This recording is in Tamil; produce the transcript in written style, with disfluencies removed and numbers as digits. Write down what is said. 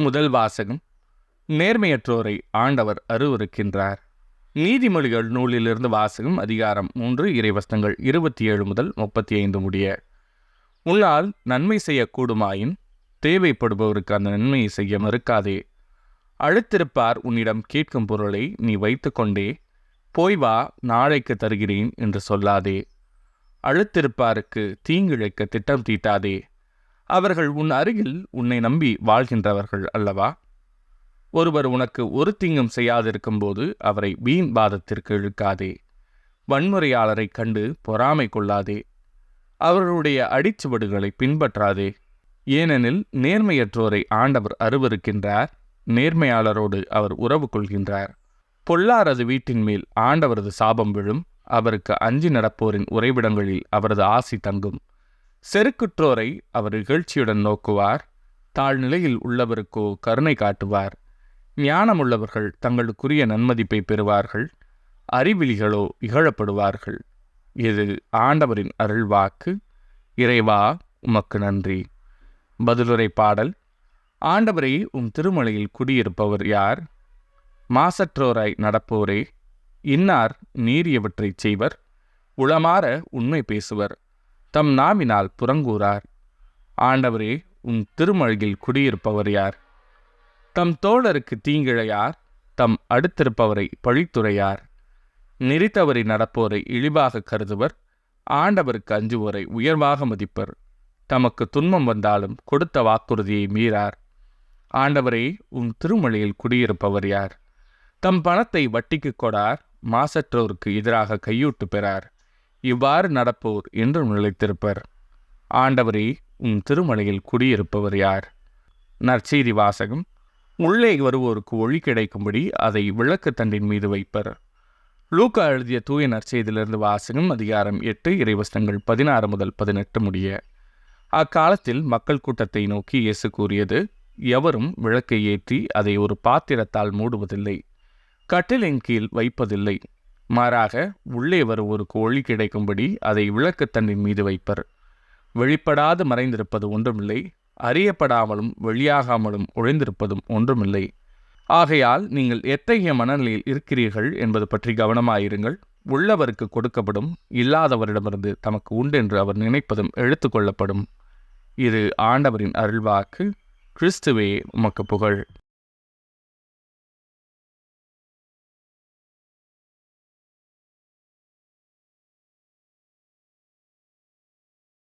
முதல் வாசகம். நேர்மையற்றோரை ஆண்டவர் அருவருக்கின்றார். நீதிமொழிகள் நூலிலிருந்து வாசகம். அதிகாரம் 3 இறைவசனங்கள் 27 முதல் 35 முடிய. உன்னால் நன்மை செய்யக்கூடுமாயின் தேவைப்படுபவருக்கு அந்த நன்மையை செய்ய மறுக்காதே. அழுத்திருப்பார் உன்னிடம் கேட்கும் பொருளை நீ வைத்து கொண்டே போய் வா, நாளைக்கு தருகிறேன் என்று சொல்லாதே. அழுத்திருப்பாருக்கு தீங்கிழைக்க திட்டம் தீட்டாதே. அவர்கள் உன் அருகில் உன்னை நம்பி வாழ்கின்றவர்கள் அல்லவா? ஒருவர் உனக்கு ஒரு தீங்கும் செய்யாதிருக்கும் போது அவரை வீண் பாதத்திற்கு இழுக்காதே. வன்முறையாளரை கண்டு பொறாமை கொள்ளாதே. அவர்களுடைய அடிச்சுவடுகளை பின்பற்றாதே. ஏனெனில் நேர்மையற்றோரை ஆண்டவர் அருவருக்கின்றார். நேர்மையாளரோடு அவர் உறவு கொள்கின்றார். பொல்லாரது வீட்டின் மேல் ஆண்டவரது சாபம் விழும். அவருக்கு அஞ்சி நடப்போரின் உறைவிடங்களில் அவரது ஆசி தங்கும். செருக்குற்றோரை அவர் இகழ்ச்சியுடன் நோக்குவார். தாழ்நிலையில் உள்ளவருக்கோ கருணை காட்டுவார். ஞானமுள்ளவர்கள் தங்களுக்குரிய நன்மதிப்பை பெறுவார்கள். அறிவிலிகளோ இகழப்படுவார்கள். இது ஆண்டவரின் அருள்வாக்கு. இறைவா, உமக்கு நன்றி. பதிலுரை பாடல். ஆண்டவரே, திருமலையில் குடியிருப்பவர் யார்? மாசற்றோராய் நடப்போரே, இன்னார் நீரியவற்றைச் செய்வர். உளமாற உண்மை பேசுவர். தம் நாவினால் புறங்கூறார். ஆண்டவரே, திருமலையில் குடியிருப்பவர் யார்? தம் தோழருக்கு தீங்கிழையார். தம் அடுத்திருப்பவரை பழித்துரையார். நெறித்தவரை நடப்போரை இழிவாக கருதுவர். ஆண்டவருக்கு அஞ்சுவோரை உயர்வாக மதிப்பர். தமக்கு துன்பம் வந்தாலும் கொடுத்த வாக்குறுதியை மீறார். ஆண்டவரே, திருமலையில் குடியிருப்பவர் யார்? தம் பணத்தை வட்டிக்கு கொடார். மாசற்றோருக்கு எதிராக கையூட்டு பெறார். இவ்வாறு நடப்போர் என்றும் நிலைத்திருப்பர். ஆண்டவரே, திருமலையில் குடியிருப்பவர் யார்? நற்செய்தி வாசகம். உள்ளே வருவோருக்கு ஒளி கிடைக்கும்படி அதை விளக்கு தண்டின் மீது வைப்பர். லூக்கா எழுதிய தூய நற்செய்தியிலிருந்து வாசகம். அதிகாரம் 8 இறைவசனங்கள் 16 முதல் 18 முடிய. அக்காலத்தில் மக்கள் கூட்டத்தை நோக்கி இயேசு கூறியது: எவரும் விளக்கை ஏற்றி அதை ஒரு பாத்திரத்தால் மூடுவதில்லை, கட்டிலின் கீழ் வைப்பதில்லை. மாறாக உள்ளே வருவோருக்கு ஒளி கிடைக்கும்படி அதை விளக்குத்தண்டின் மீது வைப்பர். வெளிப்படாது மறைந்திருப்பது ஒன்றுமில்லை, அறியப்படாமலும் வெளியாகாமலும் ஒழிந்திருப்பதும் ஒன்றுமில்லை. ஆகையால் நீங்கள் எத்தகைய மனநிலையில் இருக்கிறீர்கள் என்பது பற்றி கவனமாயிருங்கள். உள்ளவருக்கு கொடுக்கப்படும், இல்லாதவரிடமிருந்து தமக்கு உண்டென்று அவர் நினைப்பதும் எடுத்துக்கொள்ளப்படும். இது ஆண்டவரின் அருள்வாக்கு. கிறிஸ்துவே, உமக்கு புகழ்.